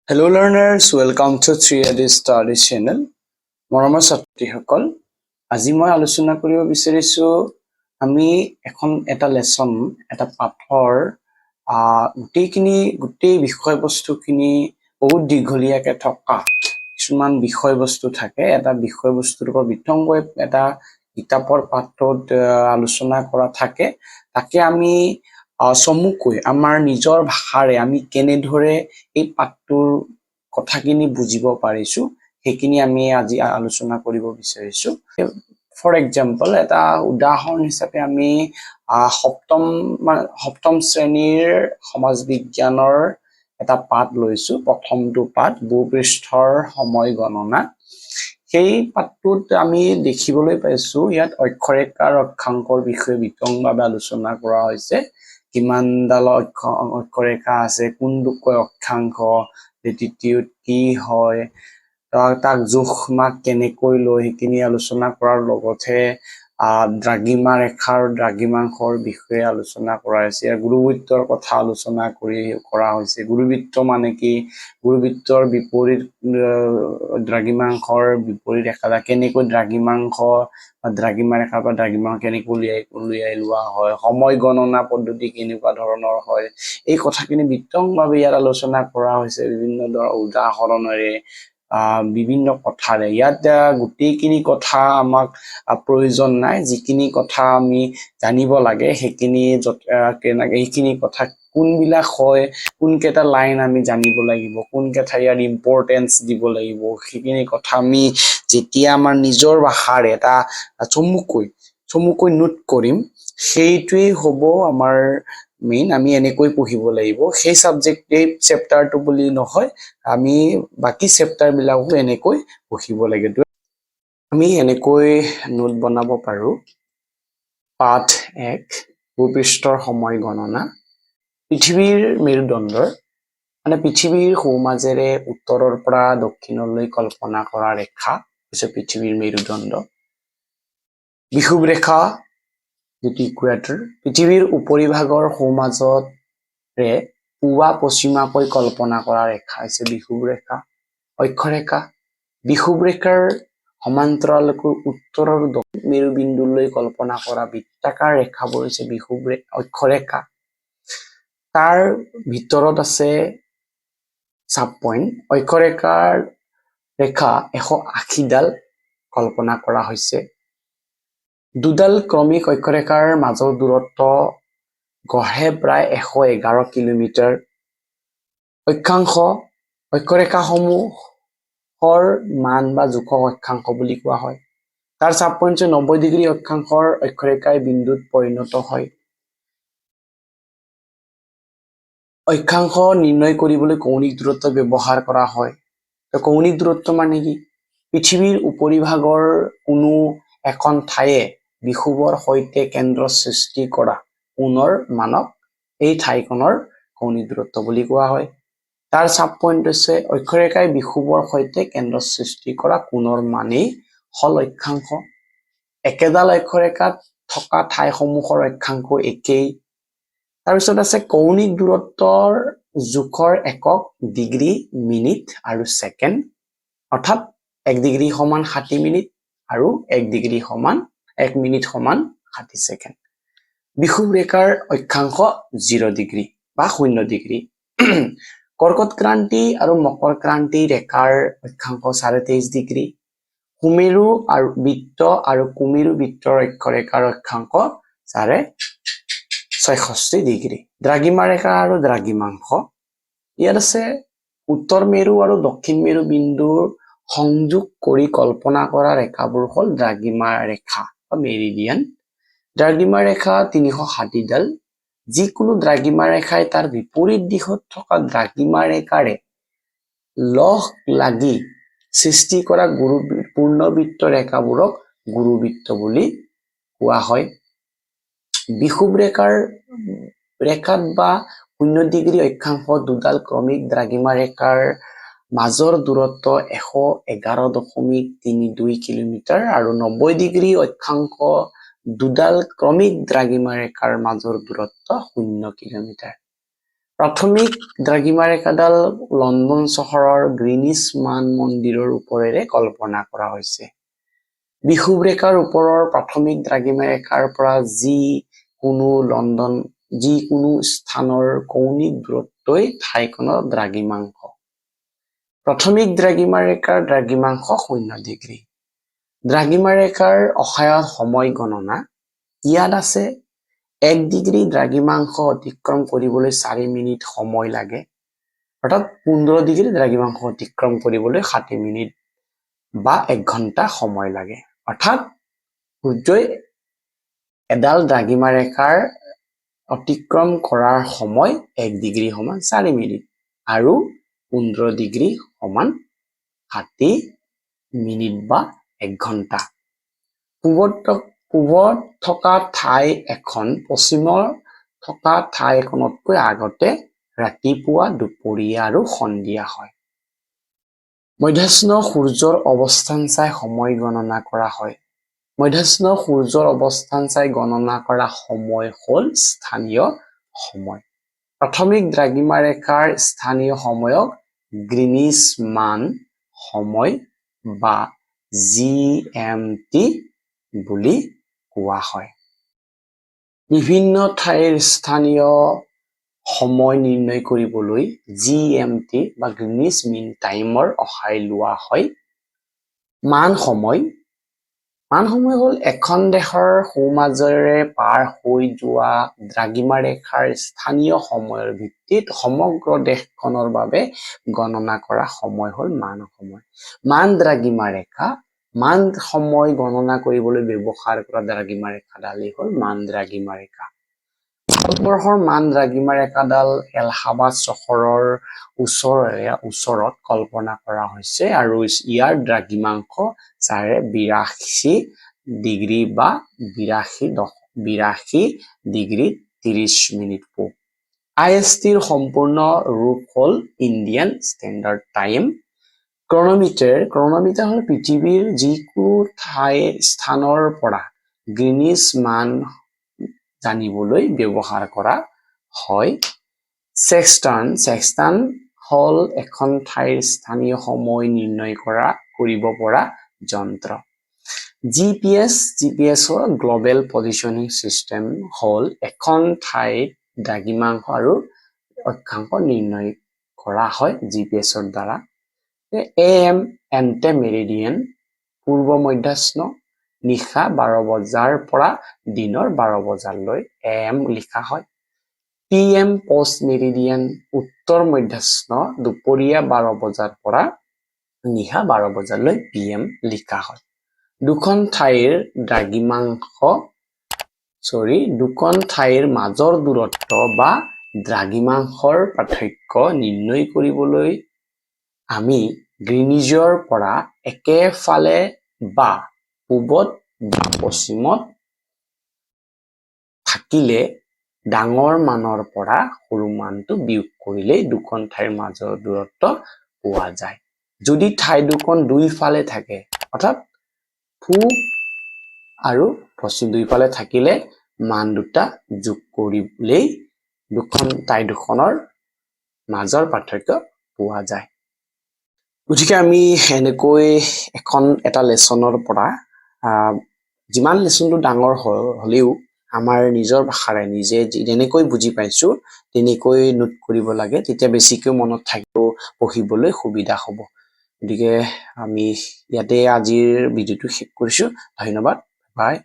Hello learners, welcome to 3AD Study channel. মৰমৰ ছাত্ৰীসকল, আজি মই আলোচনা কৰিব বিচাৰিছো আমি এখন এটা লেসন এটা পাঠৰ গোটেই বিষয়বস্তুখিনি বহুত দীঘলীয়াকে থকা কিছুমান বিষয়বস্তু থাকে এটা বিষয়বস্তুৰ ওপৰত বিতংকৈ এটা কিতাপৰ পাঠত আলোচনা কৰা থাকে তাকে আমি চমুকৈ আমাৰ নিজৰ ভাষাৰে আমি কেনেদৰে এই পাঠটোৰ কথাখিনি বুজিব পাৰিছো সেইখিনি আমি আজি আলোচনা কৰিব বিচাৰিছো ফৰ এক্সাম্পল এটা উদাহৰণ হিচাপে আমি সপ্তম শ্ৰেণীৰ সমাজ বিজ্ঞানৰ এটা পাঠ লৈছো প্ৰথমটো পাঠ ভূপৃষ্ঠৰ সময় গণনা সেই পাঠটোত আমি দেখিবলৈ পাইছো ইয়াত অক্ষৰেখা অক্ষাংকৰ বিষয়ে বিতংভাৱে আলোচনা কৰা হৈছে কিমানডাল অক্ষৰেখা আছে কোনটো অক্ষাংশ এটিটিউড কি হয় তাক জোখ মাক কেনেকৈ লৈ সেইখিনি আলোচনা কৰাৰ লগতে দ্ৰাঘিমা ৰেখাৰ দ্ৰাঘিমাংশৰ বিষয়ে আলোচনা কৰা হৈছে গুৰুবৃত্তৰ কথা আলোচনা কৰা হৈছে গুৰুবৃত্ত মানে কি গুৰুবৃত্তৰ বিপৰীত দ্ৰাঘিমাংশৰ বিপৰীত ৰেখা কেনেকৈ দ্ৰাঘিমাংশ বা দ্ৰাঘিমা ৰেখা বা দ্ৰাঘিমাংশ কেনেকৈ উলিয়াই লোৱা হয় সময় গণনা পদ্ধতি কেনেকুৱা ধৰণৰ হয় এই কথাখিনি বিতংভাৱে ইয়াত আলোচনা কৰা হৈছে বিভিন্ন উদাহৰণেৰে বিভিন্ন কথাৰে ইয়াত গোটেইখিনি কথা আমাক প্ৰয়োজন নাই যিখিনি কথা আমি জানিব লাগে সেইখিনি কথা কোনবিলাক হয় কোনকেইটা লাইন আমি জানিব লাগিব কোনকেইটা ইয়াৰ ইম্পৰ্টেন্স দিব লাগিব সেইখিনি কথা আমি যেতিয়া আমাৰ নিজৰ ভাষাৰে এটা চমুকৈ নোট কৰিম সেইটোৱেই হ'ব আমাৰ মেইন আমি এনেকৈ পঢ়িব লাগিব সেই সাবজেক্ট এই চেপ্টাৰটো বুলি নহয় আমি বাকি চেপ্টাৰ বিলাকো এনেকৈ পঢ়িব লাগে আমি এনেকৈ নোট বনাব পাৰো পাঠ 1 ভূপৃষ্ঠৰ সময় গণনা পৃথিৱীৰ মেৰুদণ্ডৰ মানে পৃথিৱীৰ সোঁমাজেৰে উত্তৰৰ পৰা দক্ষিণলৈ কল্পনা কৰা ৰেখা হৈছে পৃথিৱীৰ মেৰুদণ্ড বিষুৱ ৰেখা যেটি ইকুৱেটৰ পৃথিৱীৰ উপৰিভাগৰ সোঁমাজৰে পূবা পশ্চিমাকৈ কল্পনা কৰা ৰেখা হৈছে বিষুৱ ৰেখা অক্ষৰেখা বিষুৱ ৰেখাৰ সমান্তৰালকৈ উত্তৰৰ দক্ষিণ মেৰুবিন্দুলৈ কল্পনা কৰা বৃত্তাকাৰ ৰেখাবোৰ হৈছে বিষুৱ অক্ষৰেখা তাৰ ভিতৰত আছে সাব পইণ্ট অক্ষৰেখাৰ ৰেখা 180 ডাল কল্পনা কৰা হৈছে দুডাল ক্ৰমিক অক্ষৰেখাৰ মাজৰ দূৰত্ব গড়ে প্ৰায় 111 কিলোমিটাৰ অক্ষাংশ অক্ষৰেখাসমূহৰ মান বা জোখক অক্ষাংশ বুলি কোৱা হয় তাৰ সাব পইণ্ট 90 ডিগ্ৰী অক্ষাংশৰ অক্ষৰেখাই বিন্দুত পৰিণত হয় অক্ষাংশ নিৰ্ণয় কৰিবলৈ কৌণিক দূৰত্ব ব্যৱহাৰ কৰা হয় কৌণিক দূৰত্ব মানে কি পৃথিৱীৰ উপৰিভাগৰ কোনো এখন ঠাইয়ে বিষুৱৰ সৈতে কেন্দ্ৰ সৃষ্টি কৰা কোণৰ মানক এই ঠাইখনৰ কৌণিক দূৰত্ব বুলি কোৱা হয় তাৰ সাব পইণ্ট হৈছে অক্ষৰেখাই বিষুৱৰ সৈতে কেন্দ্ৰ সৃষ্টি কৰা কোণৰ মানেই হল অক্ষাংশ একেডাল অক্ষৰেখাত থকা ঠাইসমূহৰ অক্ষাংশ একেই তাৰপিছত আছে কৌণিক দূৰত্বৰ জোখৰ একক ডিগ্ৰী মিনিট আৰু ছেকেণ্ড অৰ্থাৎ 1 ডিগ্ৰী সমান 60 মিনিট আৰু 1 ডিগ্ৰী সমান 1 মিনিট সমান 60 ছেকেণ্ড বিষুৱ ৰেখাৰ অক্ষাংশ 0 ডিগ্ৰী বা 0 ডিগ্ৰী কৰ্কট ক্ৰান্তি আৰু মকৰ ক্ৰান্তি ৰেখাৰ অক্ষাংশ 23.5 ডিগ্ৰী সুমেৰু আৰু বৃত্ত আৰু কুমেৰু বৃত্তৰ অক্ষৰেখাৰ অক্ষাংশ 66 ডিগ্ৰী দ্ৰাঘিমা ৰেখা আৰু দ্ৰাঘিমাংশ ইয়াত আছে উত্তৰ মেৰু আৰু দক্ষিণ মেৰু বিন্দুৰ সংযোগ কৰি কল্পনা কৰা ৰেখাবোৰ হল দ্ৰাঘিমা ৰেখা বা মেৰিডিয়ান দ্ৰাঘিমা ৰেখা 360 ডাল যিকোনো দ্ৰাঘিমা ৰেখাই তাৰ বিপৰীত দিশত থকা দ্ৰাঘিমা ৰেখাৰে লগ লাগি সৃষ্টি কৰা পূৰ্ণবৃত্ত ৰেখাবোৰক গুৰুবৃত্ত বুলি কোৱা হয় বিষুৱ ৰেখাত বা 0 ডিগ্ৰী অক্ষাংশ দুডাল ক্ৰমিক দ্ৰাঘিমা ৰেখাৰ মাজৰ দূৰত্ব 111.32 কিলোমিটাৰ আৰু 90 ডিগ্ৰী অক্ষাংশ দুডাল ক্ৰমিক দ্ৰাঘিমা ৰেখাৰ মাজৰ দূৰত্ব 0 কিলোমিটাৰ প্ৰাথমিক দ্ৰাঘিমাৰেখাডাল লণ্ডন চহৰৰ গ্ৰীনিছ মান মন্দিৰৰ ওপৰেৰে কল্পনা কৰা হৈছে। বিষুৱ ৰেখাৰ ওপৰৰ প্ৰাথমিক দ্ৰাঘিমাৰেখাৰ পৰা যিকোনো স্থানৰ কৌণিক দূৰত্বই ঠাইখনৰ দ্ৰাঘিমাংশ। প্ৰাথমিক দ্ৰাঘিমাৰেখাৰ দ্ৰাঘিমাংশ 0 ডিগ্ৰী। দ্ৰাঘিমাৰেখাৰ অসায়ত সময় গণনা। ইয়াত আছে 1 ডিগ্ৰী দ্ৰাঘিমাংশ অতিক্ৰম কৰিবলৈ 4 মিনিট সময় লাগে, অৰ্থাৎ 15 ডিগ্ৰী দ্ৰাঘিমাংশ অতিক্ৰম কৰিবলৈ 60 মিনিট বা 1 ঘণ্টা সময় লাগে। অৰ্থাৎ সূৰ্যই এডাল দ্ৰাঘিমাৰেখাৰ অতিক্ৰম কৰাৰ সময় 1 ডিগ্ৰী সমান 4 মিনিট আৰু 15 ডিগ্ৰী সমান 60 মিনিট বা 1 ঘণ্টা। পূবত থকা ঠাই এখন পশ্চিমত থকা ঠাই এখনতকৈ আগতে ৰাতিপুৱা, দুপৰীয়া আৰু সন্ধিয়া হয়। মধ্যাহ্ন সূৰ্যৰ অৱস্থান চাই সময় গণনা কৰা হয়। মধ্যাহ্ন সূৰ্যৰ অৱস্থান চাই গণনা কৰা সময় হ'ল স্থানীয় সময়। প্ৰাথমিক দ্ৰাঘিমাৰেখাৰ স্থানীয় সময়ক গ্ৰীনিছ মান সময় বা GMT বুলি কোৱা হয়। বিভিন্ন ঠাইৰ স্থানীয় সময় নিৰ্ণয় কৰিবলৈ GMT বা গ্ৰীনিছ মিন টাইমৰ সহায় লোৱা হয়। মান সময় হ'ল এখন দেশৰ সোঁমাজেৰে পাৰ হৈ যোৱা দ্ৰাঘিমাৰেখাৰ স্থানীয় সময়ৰ ভিত্তিত সমগ্ৰ দেশখনৰ বাবে গণনা কৰা সময় হ'ল মান সময়। মান দ্ৰাঘিমাৰেখা মান সময় গণনা কৰিবলৈ ব্যৱহাৰ কৰা দ্ৰাঘিমাৰেখাডালেই হ'ল মান দ্ৰাঘিমাৰেখা। ভাৰতবৰ্ষৰ মান দ্ৰাঘিমাৰেখাডাল এলাহাবাদ চহৰৰ ওচৰত কল্পনা কৰা হৈছে আৰু ইয়াৰ দ্ৰাঘিমাংশ 82 ডিগ্ৰী বা 82 ডিগ্ৰী 30 মিনিট পূব। ISTৰ সম্পূৰ্ণ ৰূপ হ'ল ইণ্ডিয়ান ষ্টেণ্ডাৰ্ড টাইম। ক্ৰনমিটাৰ হ'ল পৃথিৱীৰ যিকোনো স্থানৰ পৰা গ্ৰীনিছ মান জানিবলৈ ব্যৱহাৰ কৰা হয়। ছেক্সটান হ'ল এখন ঠাইৰ স্থানীয় সময় নিৰ্ণয় কৰিব পৰা যন্ত্ৰ। GPS হ'ল গ্ল'বেল পজিচনিং চিষ্টেম, হ'ল এখন ঠাইত দ্ৰাঘিমাংশ আৰু অক্ষাংশ নিৰ্ণয় কৰা হয় GPSৰ দ্বাৰা। AM এন্টে মেৰিডিয়ান পূৰ্ব মধ্যাহ্ন, নিশা 12 বজাৰ পৰা দিনৰ 12 বজালৈ AM লিখা হয়। PM পষ্ট মেৰিডিয়ান উত্তৰ মধ্যাহ্ন, দুপৰীয়া 12 বজাৰ পৰা নিশা 12 বজালৈ PM লিখা হয়। দুখন ঠাইৰ মাজৰ দূৰত্ব বা দ্ৰাঘিমাংশৰ পাৰ্থক্য নিৰ্ণয় কৰিবলৈ আমি গ্ৰীনিজৰ পৰা একেফালে বা পূবত বা পশ্চিমত থাকিলে ডাঙৰ মানৰ পৰা সৰু মানটো বিয়োগ কৰিলেই দুখন ঠাইৰ মাজৰ দূৰত্ব পোৱা যায়। যদি ঠাই দুখন দুইফালে থাকে, অৰ্থাৎ পূব আৰু পশ্চিম দুইফালে থাকিলে মান দুটা যোগ কৰিলেই ঠাই দুখনৰ মাজৰ পাৰ্থক্য পোৱা যায়। গতিকে আমি এনেকৈ এটা লেচনৰ পৰা যিমান লেচনটো ডাঙৰ হ'লেও আমাৰ নিজৰ ভাষাৰে নিজে যেনেকৈ বুজি পাইছো তেনেকৈ নোট কৰিব লাগে, তেতিয়া বেছিকৈ মনত থাকিব, পঢ়িবলৈ সুবিধা হ'ব। গতিকে আমি ইয়াতে আজিৰ ভিডিঅ'টো শেষ কৰিছো। ধন্যবাদ। বাই।